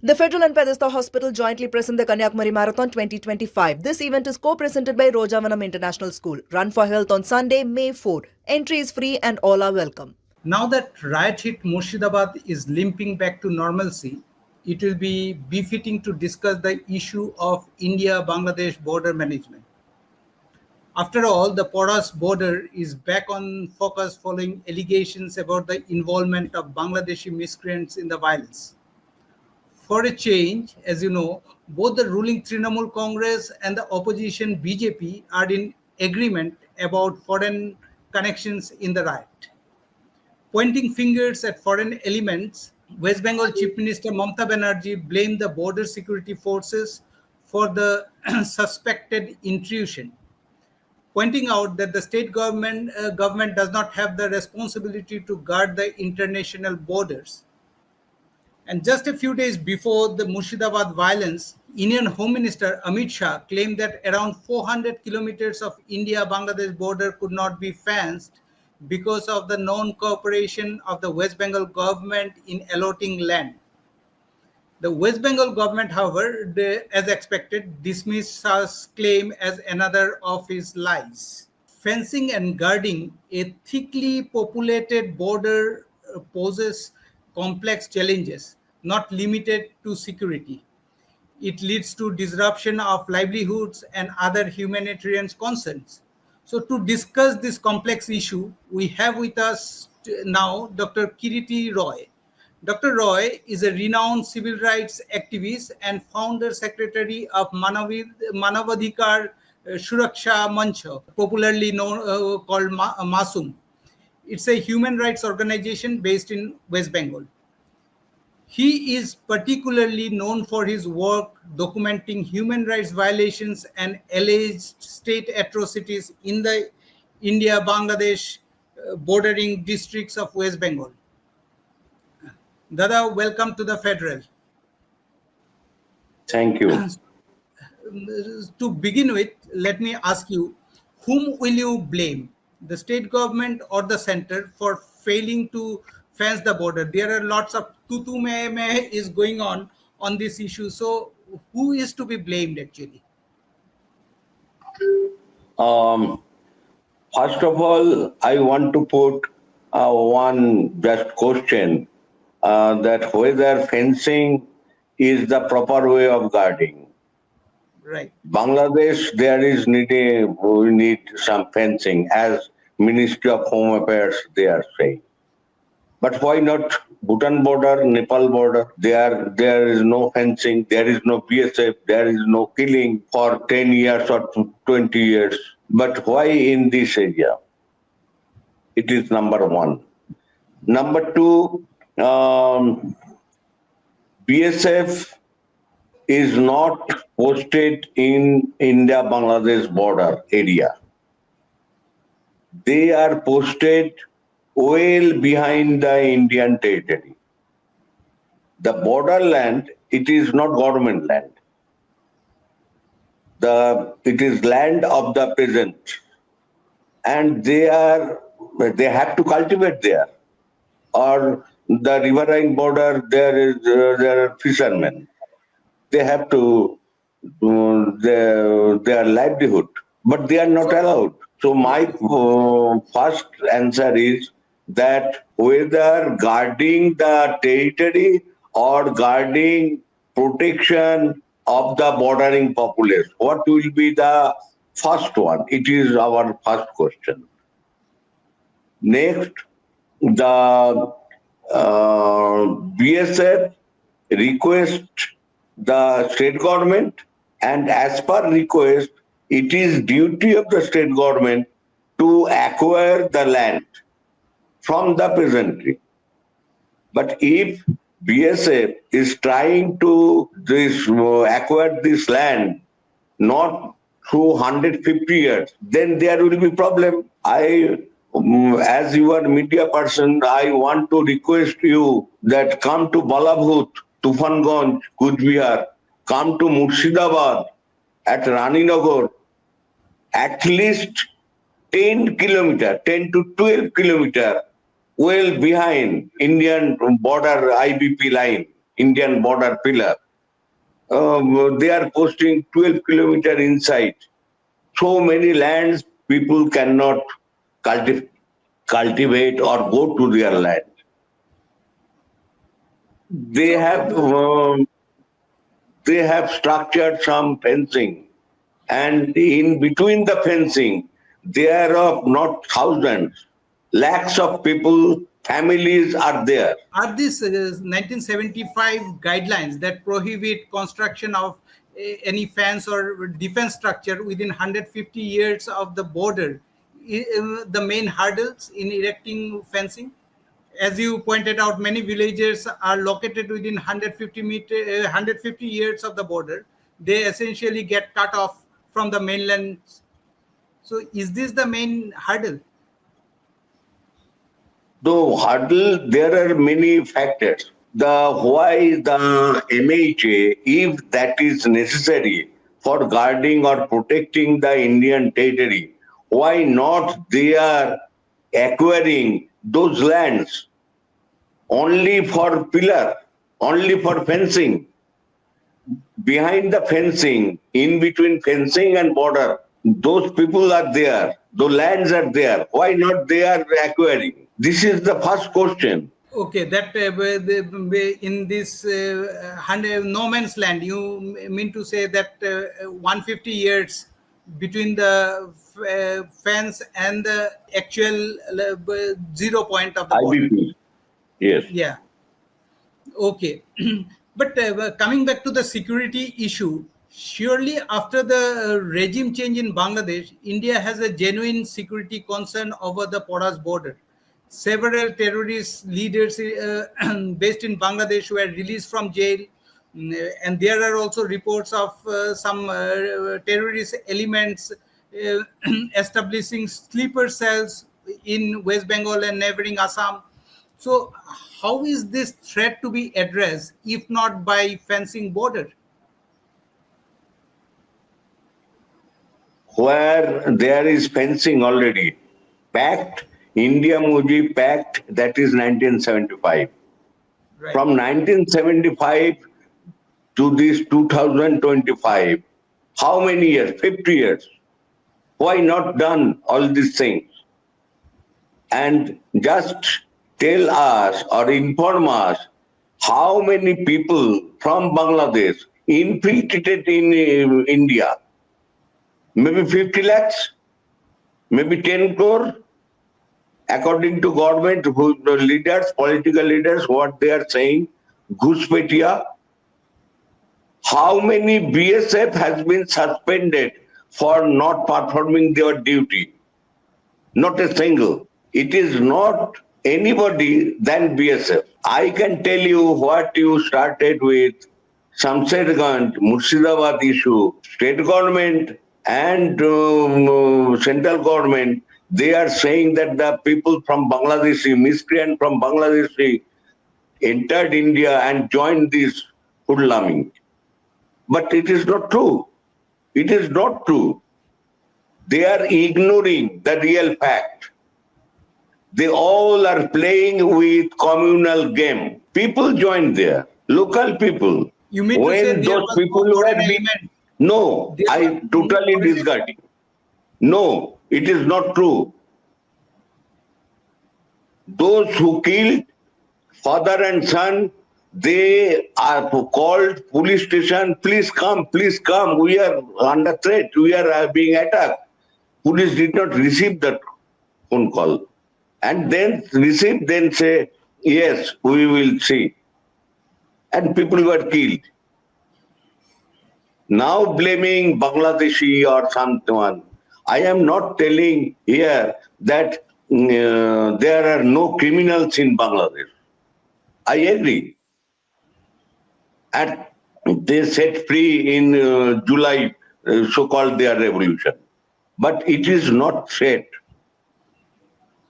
The Federal and Pedesta Hospital jointly present the Kanyakumari Marathon 2025. This event is co-presented by Rojavanam International School. Run for Health on Sunday, May 4. Entry is free and all are welcome. Now that riot-hit Murshidabad is limping back to normalcy, it will be befitting to discuss the issue of India-Bangladesh border management. After all, the porous border is back on focus following allegations about the involvement of Bangladeshi miscreants in the violence. For a change, as you know, both the ruling Trinamool Congress and the opposition BJP are in agreement about foreign connections in the riot. Pointing fingers at foreign elements, West Bengal Chief Minister Mamata Banerjee blamed the border security forces for the suspected intrusion, pointing out that the state government does not have the responsibility to guard the international borders. And just a few days before the Murshidabad violence, Indian Home Minister Amit Shah claimed that around 400 kilometers of India-Bangladesh border could not be fenced because of the non-cooperation of the West Bengal government in allotting land. The West Bengal government, however, as expected, dismissed Shah's claim as another of his lies. Fencing and guarding a thickly populated border poses complex challenges, not limited to security. It leads to disruption of livelihoods and other humanitarian concerns. So to discuss this complex issue, we have with us now Dr. Kirity Roy. Dr. Roy is a renowned civil rights activist and founder secretary of Manavadhikar Suraksha Mancha, popularly known called Masum. It's a human rights organization based in West Bengal. He is particularly known for his work documenting human rights violations and alleged state atrocities in the India-Bangladesh bordering districts of West Bengal. Dada, welcome to the Federal. Thank you. To begin with, let me ask you, whom will you blame, the state government or the center, for failing to fence the border? There are lots of tutu meh is going on this issue. So who is to be blamed actually? First of all, I want to put one just question that whether fencing is the proper way of guarding. Right. Bangladesh, we need some fencing, as Ministry of Home Affairs they are saying. But why not Bhutan border, Nepal border? There is no fencing, there is no BSF, there is no killing for 10 years or 20 years. But why in this area? It is number one. Number two, BSF is not posted in India-Bangladesh border area. They are posted well behind the Indian territory. The borderland, it is not government land. It is land of the peasant. And they have to cultivate there. Or the riverine border, there are fishermen. They have to do their livelihood, but they are not allowed. So my first answer is that whether guarding the territory or guarding protection of the bordering populace, what will be the first one? It is our first question. Next, the BSF request the state government, and as per request, it is duty of the state government to acquire the land from the peasantry. But if BSF is trying to acquire this land not through 150 years, then there will be problem. As your media person, I want to request you that come to Balabhut, Tufanganj, Kujbihar, come to Murshidabad at Raninagar, at least 10 to 12 kilometer well behind Indian border IBP line. Indian border pillar. They are posting 12 kilometer inside. So many lands people cannot cultivate or go to their land. They So, have um, they have structured some fencing, and in between the fencing, there are not thousands, lakhs of people, families are there. are these 1975 guidelines that prohibit construction of any fence or defense structure within 150 years of the border the main hurdles in erecting fencing? As you pointed out, many villages are located within 150 years of the border. They essentially get cut off from the mainland. So, is this the main hurdle? Though hurdle, there are many factors. The why the MHA, if that is necessary for guarding or protecting the Indian territory, why not they are acquiring those lands only for pillar, only for fencing? Behind the fencing, in between fencing and border, those people are there, the lands are there. Why not they are acquiring? This is the first question. Okay, that in this no man's land, you mean to say that 150 years between the fence and the actual 0 point of the border. IBP. Yes. Yeah. Okay. But coming back to the security issue, surely after the regime change in Bangladesh, India has a genuine security concern over the porous border. Several terrorist leaders based in Bangladesh were released from jail. And there are also reports of some terrorist elements establishing sleeper cells in West Bengal and neighboring Assam. So, how is this threat to be addressed if not by fencing border? Where there is fencing already, pact, India Muji Pact, that is 1975. Right. From 1975 to this 2025, how many years? 50 years. Why not done all these things? And just tell us or inform us how many people from Bangladesh infiltrated in India. Maybe 50 lakhs, maybe 10 crore. According to government the leaders, political leaders, what they are saying, Ghuspetia. How many BSF has been suspended for not performing their duty? Not a single. It is not anybody than BSF. I can tell you what you started with Shamsherganj, Murshidabad issue, state government and central government, they are saying that the people from Bangladeshi, miscreant from Bangladeshi entered India and joined this hoodlumming. But it is not true. It is not true. They are ignoring the real fact. They all are playing with communal game. People joined there, local people. You mean to say When there those was people no foreign were element? no, There I was no totally foreign discard it. No, it is not true. Those who killed father and son, they are called police station. Please come, we are under threat, we are being attacked. Police did not receive that phone call. And then receive, then say, yes, we will see. And people were killed. Now blaming Bangladeshi or someone. I am not telling here that there are no criminals in Bangladesh. I agree. And they set free in July, so-called their revolution. But it is not set.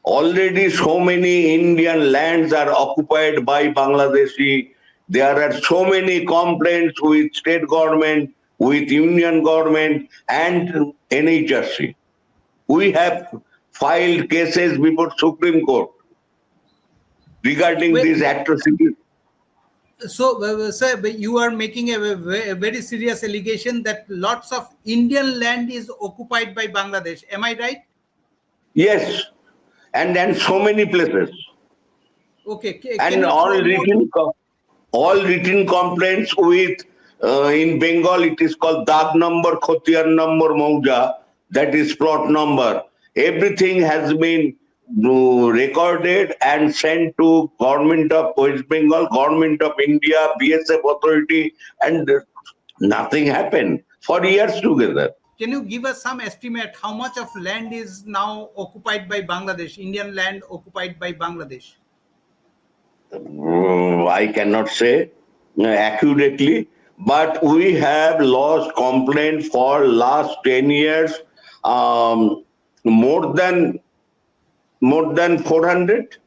Already so many Indian lands are occupied by Bangladeshi. There are so many complaints with state government, with union government and NHRC. We have filed cases before Supreme Court regarding Well, these atrocities. So, sir, but you are making a very serious allegation that lots of Indian land is occupied by Bangladesh. Am I right? Yes, and so So, many places. okay, can And you throw more? all written complaints with in Bengal it is called Dag number, Khotiar number, Mauja, that is plot number. Everything has been recorded and sent to government of West Bengal, government of India, BSF authority, and nothing happened for years together. Can you give us some estimate how much of land is now occupied by Bangladesh, Indian land occupied by Bangladesh? I cannot say accurately, but we have lost complaint for last 10 years, um, more than 400,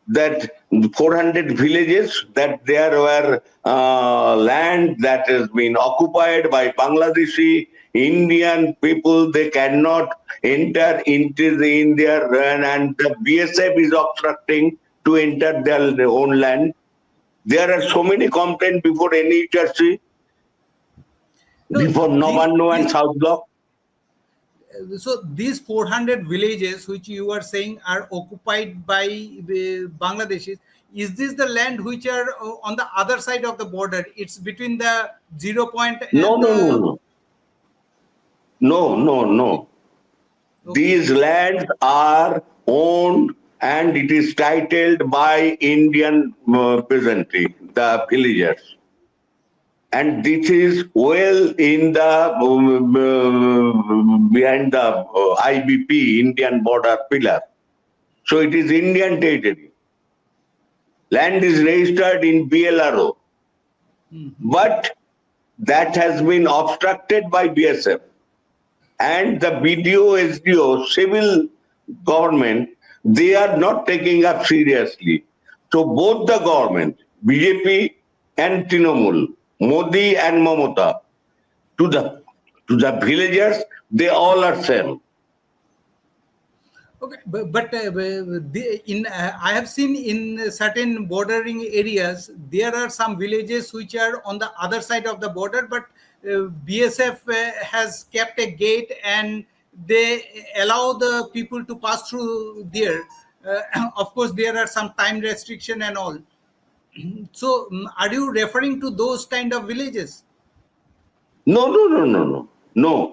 that 400 villages, that there were land that has been occupied by Bangladeshi Indian people. They cannot enter into the India, and the BSF is obstructing to enter their own land. There are so many complaints before NHRC, No, before Novanno and South Block. so these 400 villages which you are saying are occupied by Bangladeshis, is this the land which are on the other side of the border? It's between the 0 point No, and no, no, the, no. No, no, no. okay. These lands are owned and it is titled by Indian peasantry, the villagers. And this is well in the behind the IBP, Indian border pillar. So it is Indian territory. Land is registered in BLRO, but that has been obstructed by BSF. And the BDO, SDO, civil government, they are not taking up seriously. So both the government, BJP and Trinamool, Modi and Mamata, to the villagers, they all are same. Okay, I have seen in certain bordering areas there are some villages which are on the other side of the border, but BSF has kept a gate and they allow the people to pass through there. Of course, there are some time restriction and all. So, are you referring to those kind of villages? No, no, no, no, no, no.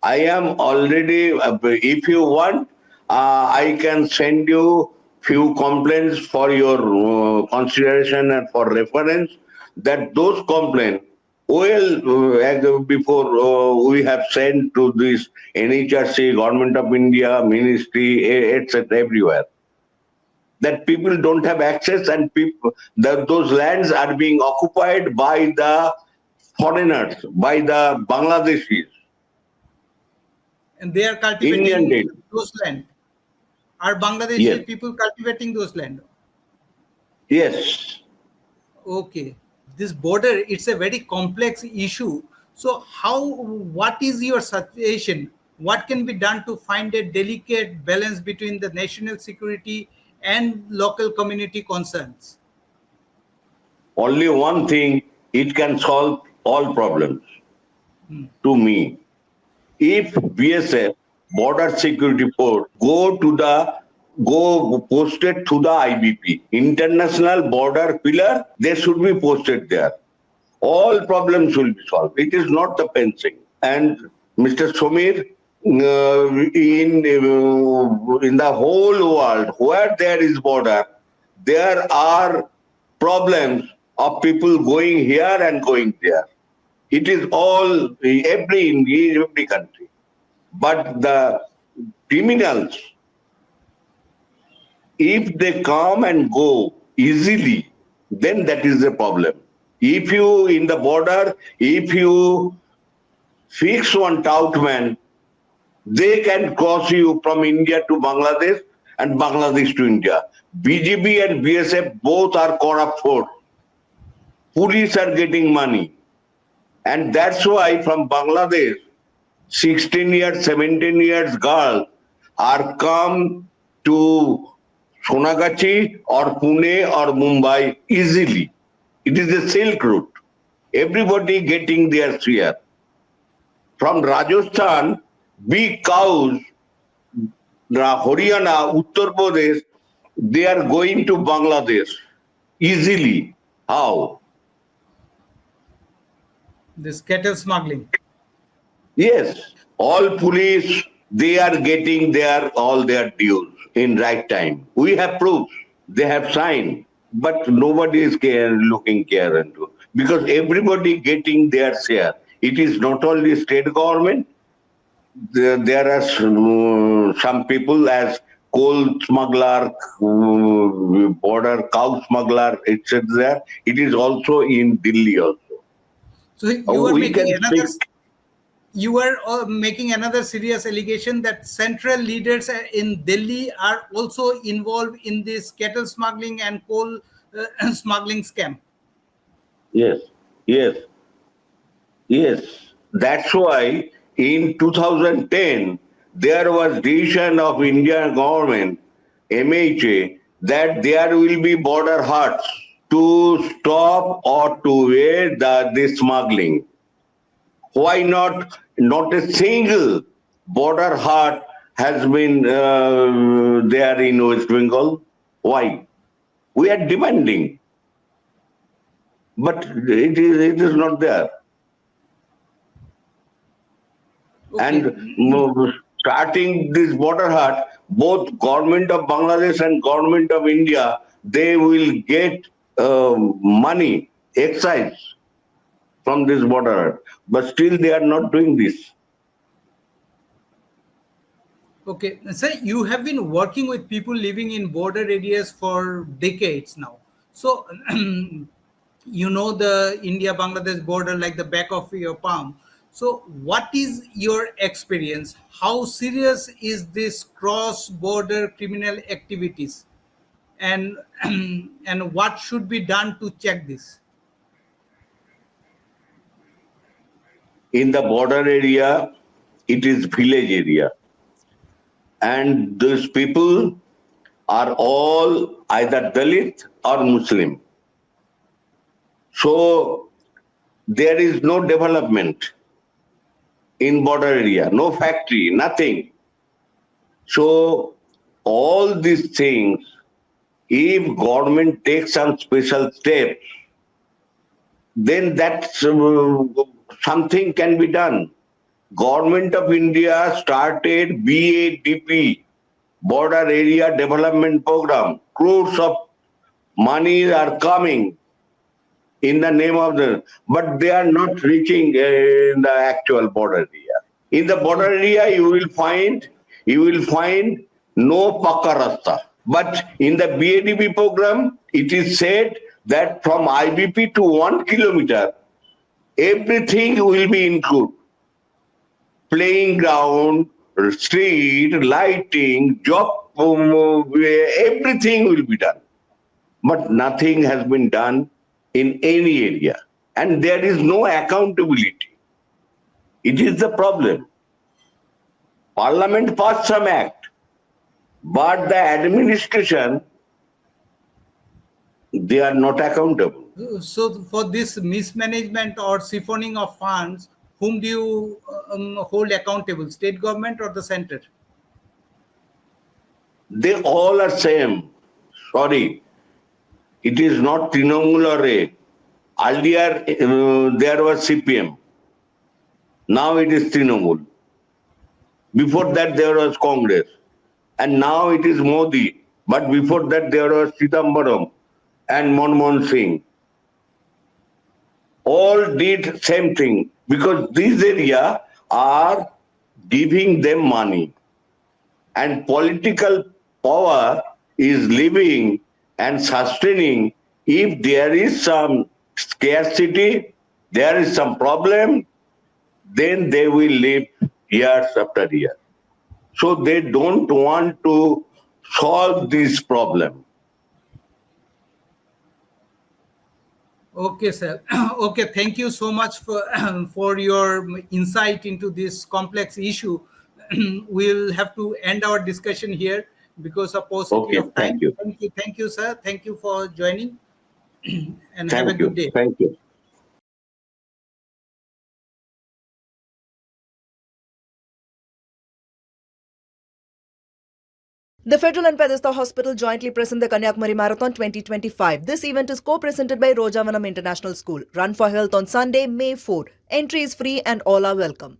I am already, if you want, I can send you few complaints for your consideration and for reference, that those complaints, well, as before we have sent to this NHRC, Government of India, Ministry, etc., everywhere, that people don't have access and people, that those lands are being occupied by the foreigners, by the Bangladeshis, And they are Indian cultivating data. those land. Are Yes. Bangladeshi people cultivating those land? Yes. Okay, this border, it's a very complex issue. So what is your suggestion? What can be done to find a delicate balance between the national security and local community concerns? Only one thing, it can solve all problems to me. If BSF, Border Security Force, go posted to the IBP, International Border Pillar, they should be posted there. All problems will be solved. It is not the fencing. And Mr. Somir, in the whole world where there is border, there are problems of people going here and going there. It is all every country. But the criminals, if they come and go easily, then that is the problem. If you in the border, if you fix one tout man, they can cross you from India to Bangladesh and Bangladesh to India. BGB and BSF both are corrupt force. Police are getting money. And that's why from Bangladesh, 16 years, 17 years girls are come to Sonagachi or Pune or Mumbai easily. It is a silk route. Everybody getting their share. From Rajasthan, big cows, Haryana, Uttar Pradesh, they are going to Bangladesh easily. How? This cattle smuggling. Yes, all police, they are getting all their dues in right time. We have proofs. They have signed, but nobody is looking care into, because everybody getting their share. It is not only state government. There are some people as coal smuggler, border cow smuggler, etc. It is also in Delhi also. So you are We making can another. speak. You are making another serious allegation that central leaders in Delhi are also involved in this cattle smuggling and coal smuggling scam. Yes, yes, yes. That's why in 2010 there was decision of Indian government, MHA, that there will be border huts to stop or to weigh the smuggling. Why not a single border hut has been there in West Bengal? Why? We are demanding, but it is not there. And Okay. starting this border hut, both government of Bangladesh and government of India, they will get money, excise from this border hut. But still they are not doing this. Okay. So you have been working with people living in border areas for decades now. So you know the India Bangladesh border like the back of your palm. So what is your experience? How serious is this cross border criminal activities? And and what should be done to check this? In the border area, it is village area. And those people are all either Dalit or Muslim. So there is no development in border area, no factory, nothing. So all these things, if government takes some special steps, then that something can be done. Government of India started BADP, Border Area Development Program. Crores of money are coming in the name of but they are not reaching in the actual border area. In the border area, you will find no pakka rasta. But in the BADP program, it is said that from IBP to 1 kilometer, everything will be included. Playing ground, street, lighting, job, everything will be done. But nothing has been done in any area. And there is no accountability. It is the problem. Parliament passed some act, but the administration, they are not accountable. So for this mismanagement or siphoning of funds, whom do you hold accountable, state government or the center? They all are same. Sorry, it is not Trinamool or A. Earlier, there was CPM. Now it is Trinamool. Before that, there was Congress. And now it is Modi. But before that, there was Chidambaram and Manmohan Singh. All did same thing because these area are giving them money. And political power is living and sustaining. If there is some scarcity, there is some problem, then they will live years after year. So they don't want to solve this problem. Okay, sir. Okay, thank you so much for for your insight into this complex issue. We'll have to end our discussion here. because of paucity Okay, of time. thank you. Thank you, sir. Thank you for joining, and have a Thank you. good day. Thank you. The Federal and Pedesta Hospital jointly present the Kanyakumari Marathon 2025. This event is co-presented by Rojavanam International School. Run for Health on Sunday, May 4. Entry is free and all are welcome.